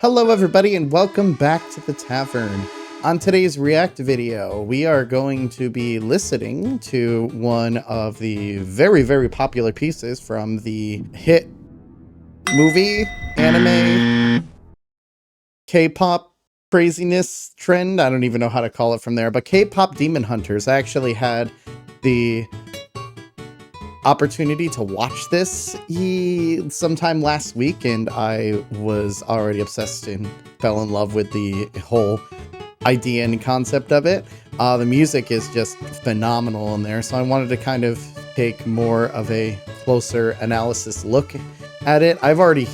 Hello everybody and welcome back to the tavern. On today's react video, we are going to be listening to one of the very popular pieces from the hit movie, anime, K-pop craziness trend. I don't even know how to call it from there, but Kpop Demon Hunters. I actually had the opportunity to watch this sometime last week, and I was already obsessed and fell in love with the whole idea and concept of it. The music is just phenomenal in there, so I wanted to kind of take more of a closer analysis look at it. I've already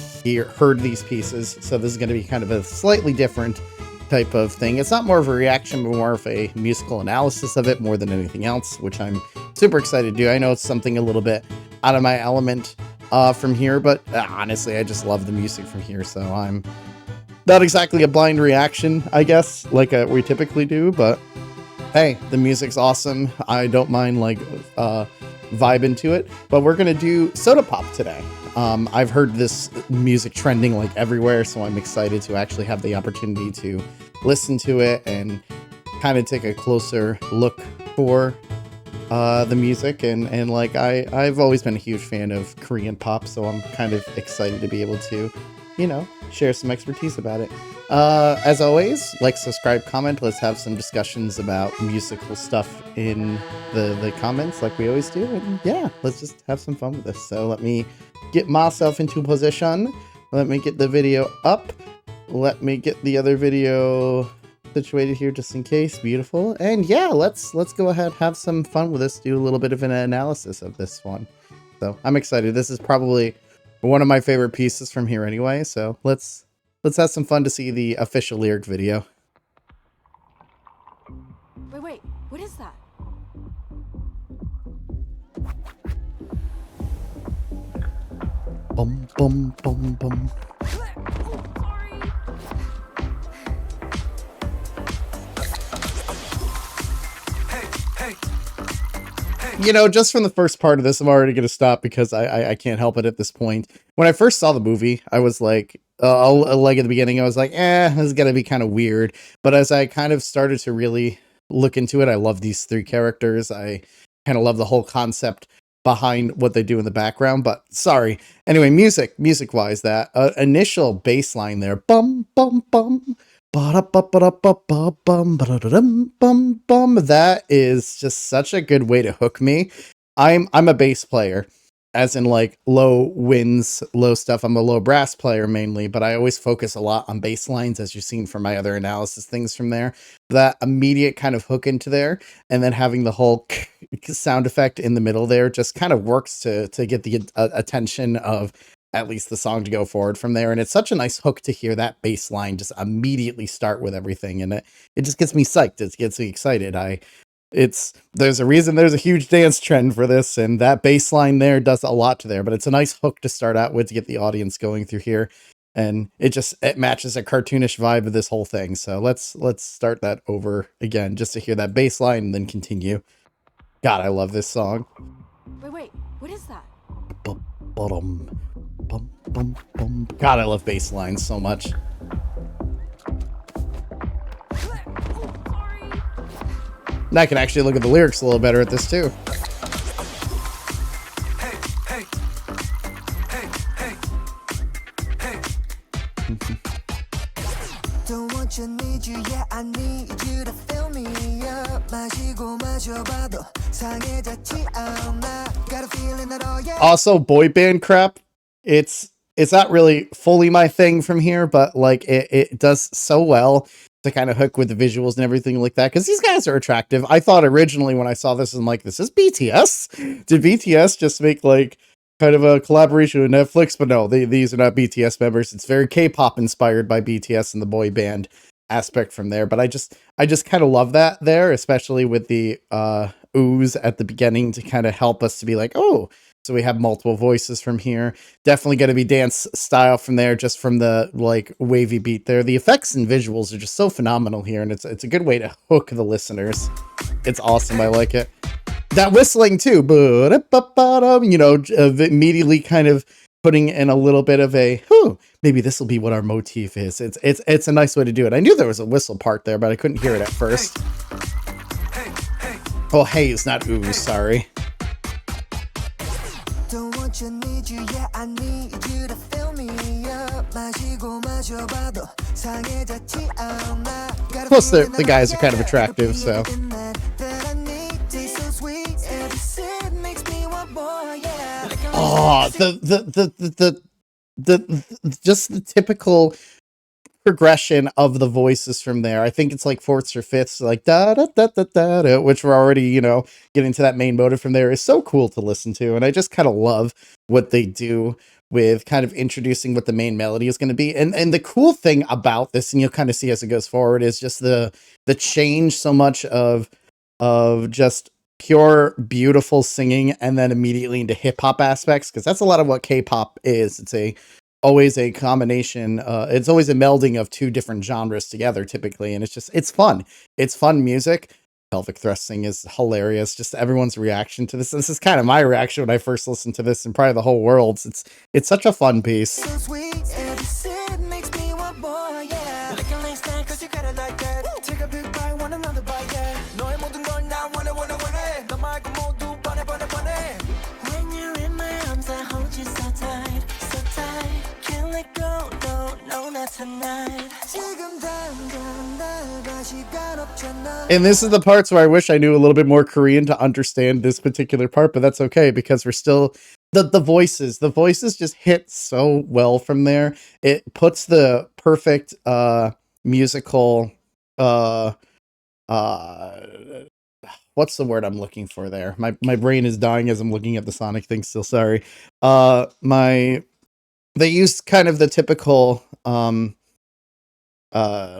heard these pieces, so this is going to be kind of a slightly different type of thing. It's not more of a reaction, but more of a musical analysis of it more than anything else, which I'm super excited to do. I know it's something a little bit out of my element from here, but honestly, I just love the music from here, so I'm not exactly a blind reaction, I guess, like we typically do, but hey, the music's awesome. I don't mind like vibing to it, but we're gonna do Soda Pop today. I've heard this music trending like everywhere, so I'm excited to actually have the opportunity to listen to it and kind of take a closer look for the music. And like I've always been a huge fan of Korean pop, so I'm kind of excited to be able to, you know, share some expertise about it. As always, like, subscribe, comment. Let's have some discussions about musical stuff in the comments like we always do. And yeah, let's just have some fun with this. So let me get myself into position. Let me get the video up. Let me get the other video situated here just in case. Beautiful. And yeah, let's go ahead, have some fun with this, do a little bit of an analysis of this one. So I'm excited. This is probably one of my favorite pieces from here anyway, so let's have some fun to see the official lyric video. Wait, what is that? Bum bum bum bum. Oh, sorry. You know, just from the first part of this, I'm already going to stop because I can't help it at this point. When I first saw the movie, I was like, like at the beginning, I was like, this is going to be kind of weird. But as I kind of started to really look into it, I love these three characters. I kind of love the whole concept behind what they do in the background. But sorry. Anyway, music-wise, that initial bass line there, bum, bum, bum. That is just such a good way to hook me. I'm a bass player, as in like low winds, low stuff. I'm a low brass player mainly, but I always focus a lot on bass lines, as you've seen from my other analysis things from there. That immediate kind of hook into there, and then having the whole sound effect in the middle there just kind of works to get the attention of at least the song to go forward from there. And it's such a nice hook to hear that bass line just immediately start with everything, and it just gets me psyched. It gets me excited. There's a reason there's a huge dance trend for this, and that bass line there does a lot to there, but it's a nice hook to start out with to get the audience going through here, and it matches a cartoonish vibe of this whole thing. So let's start that over again just to hear that bass line and then continue. God, I love this song. Wait, what is that? Bum, bum, bum, bum. God, I love bass lines so much. Oh, sorry. And I can actually look at the lyrics a little better at this too. Don't want you, need you, yeah, I need you to fill me up. 마시고 마셔봐도 상해졌지 않아. Got a feeling that all, yeah. Also, boy band crap. It's not really fully my thing from here, but like it does so well to kind of hook with the visuals and everything like that, because these guys are attractive. I thought originally when I saw this, I'm like, this is BTS? Did BTS just make like kind of a collaboration with Netflix? But no, these are not BTS members. It's very K-pop inspired by BTS and the boy band aspect from there. But I just kind of love that there, especially with the ooze at the beginning to kind of help us to be like, oh, so we have multiple voices from here. Definitely going to be dance style from there, just from the like wavy beat there. The effects and visuals are just so phenomenal here, and it's a good way to hook the listeners. It's awesome. I like it. That whistling too, you know, immediately kind of putting in a little bit of a, maybe this will be what our motif is. It's a nice way to do it. I knew there was a whistle part there, but I couldn't hear it at first. Oh, hey, it's not ooh, sorry. Don't want you, need you, yeah, I need you to fill me up. 마시고 마셔봐도 상해졌지 않아. Plus, the guys are kind of attractive, so. Oh, just the typical progression of the voices from there. I think it's like fourths or fifths, like da da da da da, da, which we're already, you know, getting to that main motive from there is so cool to listen to. And I just kind of love what they do with kind of introducing what the main melody is going to be. And the cool thing about this, and you'll kind of see as it goes forward, is just the change so much of just pure beautiful singing and then immediately into hip hop aspects, because that's a lot of what K-pop is. It's always a combination. It's always a melding of two different genres together typically, and it's fun. It's fun music. Pelvic thrusting is hilarious. Just everyone's reaction to this. This is kind of my reaction when I first listened to this, and probably the whole world's. It's such a fun piece. And this is the parts where I wish I knew a little bit more Korean to understand this particular part, but that's okay because we're still the voices just hit so well from there. It puts the perfect musical what's the word I'm looking for there? My brain is dying as I'm looking at the Sonic thing still, sorry. They used kind of the typical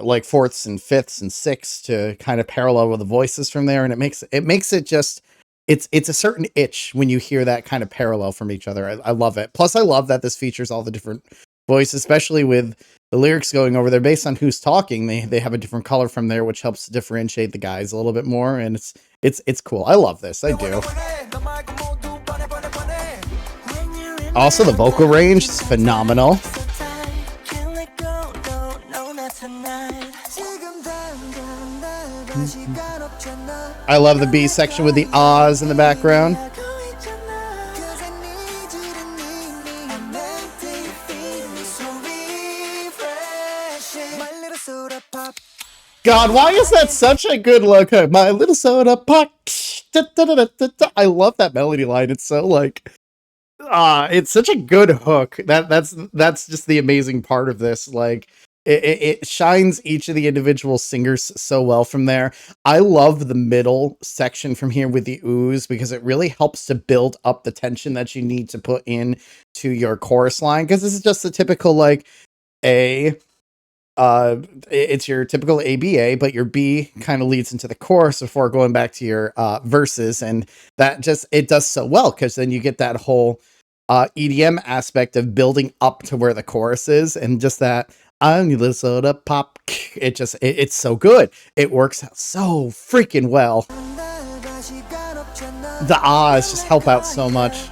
like fourths and fifths and sixths to kind of parallel with the voices from there, and it makes it just it's a certain itch when you hear that kind of parallel from each other. I love it. Plus, I love that this features all the different voices, especially with the lyrics going over there based on who's talking. They have a different color from there, which helps differentiate the guys a little bit more, and it's cool. I love this. I do. Also, the vocal range is phenomenal. I love the B section with the ahs in the background. God, why is that such a good look? My little soda pop. I love that melody line. It's so like, it's such a good hook. That's just the amazing part of this. Like, it shines each of the individual singers so well from there. I love the middle section from here with the ooze because it really helps to build up the tension that you need to put in to your chorus line. Because this is just the typical like it's your typical ABA, but your B kind of leads into the chorus before going back to your verses, and that just it does so well because then you get that whole EDM aspect of building up to where the chorus is, and just that. I'm a little soda pop. It's so good. It works out so freaking well. The ahs just help out so much.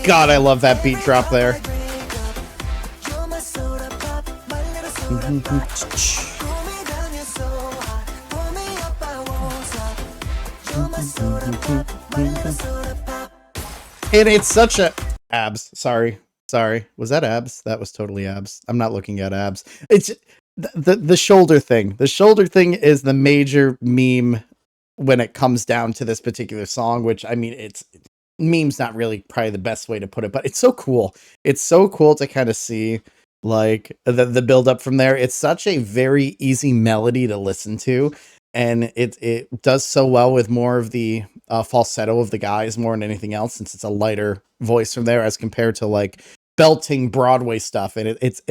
God, I love that beat drop there. And it's such a abs. Sorry. Was that abs? That was totally abs. I'm not looking at abs. It's the shoulder thing. The shoulder thing is the major meme when it comes down to this particular song, which I mean, it's meme's not really probably the best way to put it, but it's so cool. It's so cool to kind of see like the build up from there. It's such a very easy melody to listen to. And it does so well with more of the falsetto of the guys more than anything else, since it's a lighter voice from there as compared to like belting Broadway stuff. And it's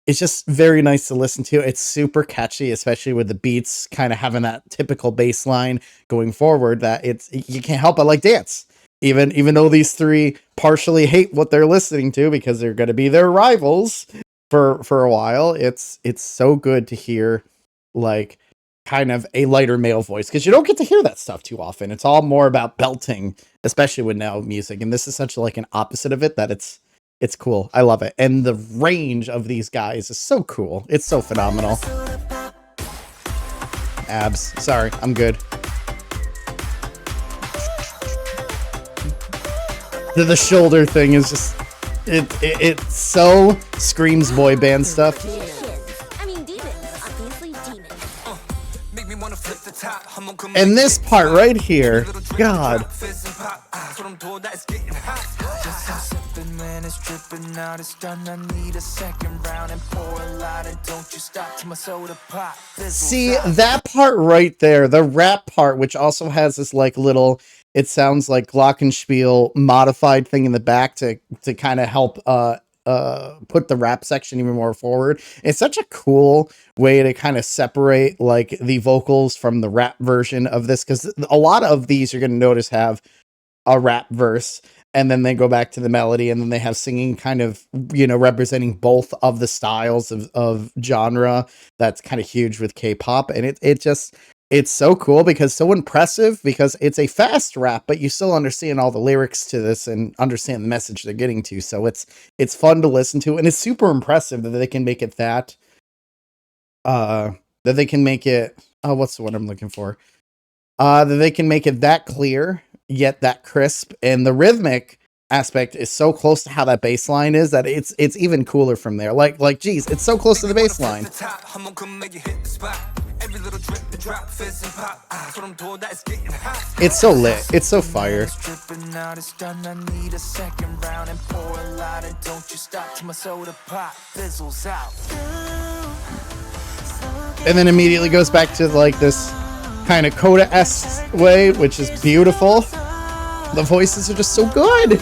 just very nice to listen to. It's super catchy, especially with the beats kind of having that typical bass line going forward that you can't help but like dance. Even though these three partially hate what they're listening to because they're going to be their rivals, for a while. It's so good to hear like kind of a lighter male voice, because you don't get to hear that stuff too often. It's all more about belting, especially with now music, and this is such like an opposite of it that it's cool. I love it. And the range of these guys is so cool. It's so phenomenal. Abs. Sorry, I'm good. The shoulder thing is just it so screams boy band stuff. And this part right here, God. See, that part right there, the rap part, which also has this like little, it sounds like glockenspiel modified thing in the back to kind of help put the rap section even more forward. It's such a cool way to kind of separate like the vocals from the rap version of this, because a lot of these you're going to notice have a rap verse and then they go back to the melody, and then they have singing kind of, you know, representing both of the styles of genre. That's kind of huge with K-pop, and it's so cool because so impressive, because it's a fast rap, but you still understand all the lyrics to this and understand the message they're getting to. So it's fun to listen to, and it's super impressive that they can make it that they can make it, oh, what's the word I'm looking for? That they can make it that clear, yet that crisp, and the rhythmic aspect is so close to how that bass line is that it's even cooler from there. Like geez, it's so close to the bass line. It's so lit. It's so fire. And then immediately goes back to like this kind of coda-esque way, which is beautiful. The voices are just so good.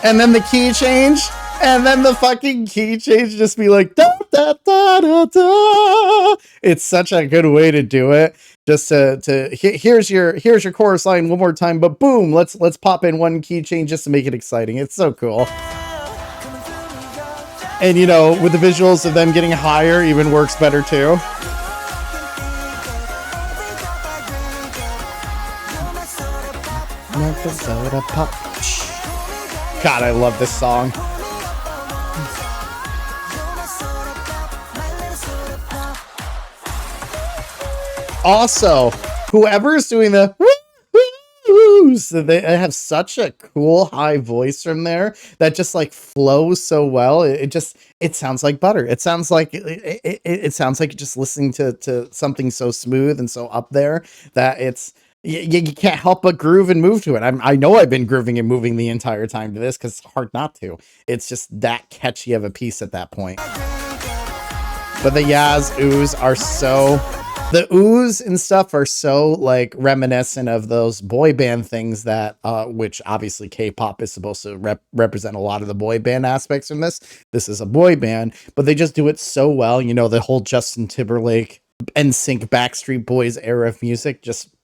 And then the key change, and then the fucking key change just be like da da da da da. It's such a good way to do it. Just here's your chorus line one more time, but boom, let's pop in one key change just to make it exciting. It's so cool. And you know, with the visuals of them getting higher, even works better too. God, I love this song. Also, whoever's doing the woo-woos, they have such a cool high voice from there that just like flows so well. It sounds like butter. It sounds like it sounds like just listening to something so smooth and so up there that it's you can't help but groove and move to it. I know I've been grooving and moving the entire time to this because it's hard not to. It's just that catchy of a piece at that point. But the Yaz oohs are so... The oohs and stuff are so like reminiscent of those boy band things that, which obviously K-pop is supposed to represent a lot of the boy band aspects from this. This is a boy band, but they just do it so well. You know, the whole Justin Timberlake, NSYNC, Backstreet Boys era of music just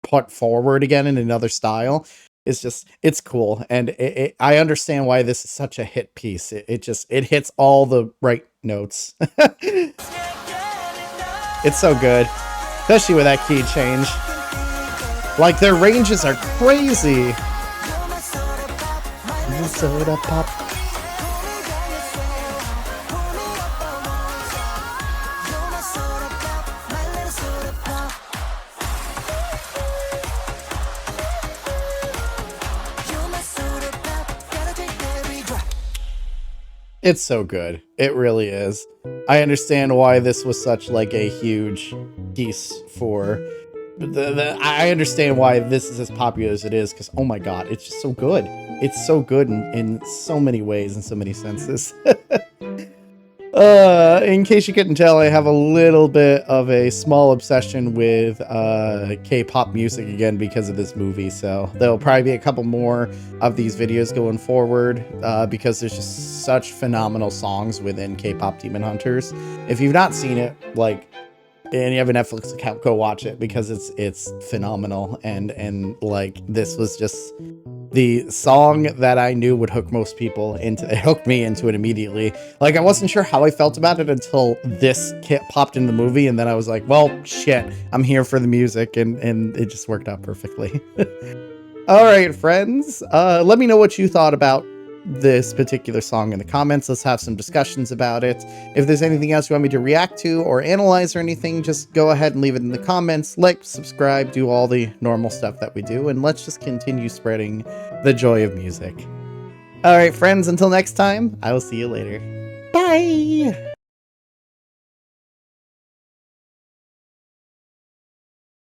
put forward again in another style. It's cool. And I understand why this is such a hit piece. It hits all the right notes. It's so good, especially with that key change. Like, their ranges are crazy. Soda pop. It's so good. It really is. I understand why this was such like a huge piece for I understand why this is as popular as it is, because oh my god, it's just so good. It's so good in so many ways, in so many senses. In case you couldn't tell, I have a little bit of a small obsession with K-pop music again because of this movie, so there'll probably be a couple more of these videos going forward because there's just such phenomenal songs within Kpop Demon Hunters. If you've not seen it, like, and you have a Netflix account, go watch it because it's phenomenal. And like, this was just the song that I knew would hook most people into it. Hooked me into it immediately. Like, I wasn't sure how I felt about it until this kit popped in the movie, and then I was like, well, shit, I'm here for the music, and it just worked out perfectly. All right, friends, let me know what you thought about this particular song in the comments. Let's have some discussions about it. If there's anything else you want me to react to or analyze or anything, just go ahead and leave it in the comments. Like, subscribe, do all the normal stuff that we do, and let's just continue spreading the joy of music. All right, friends, until next time, I will see you later. Bye!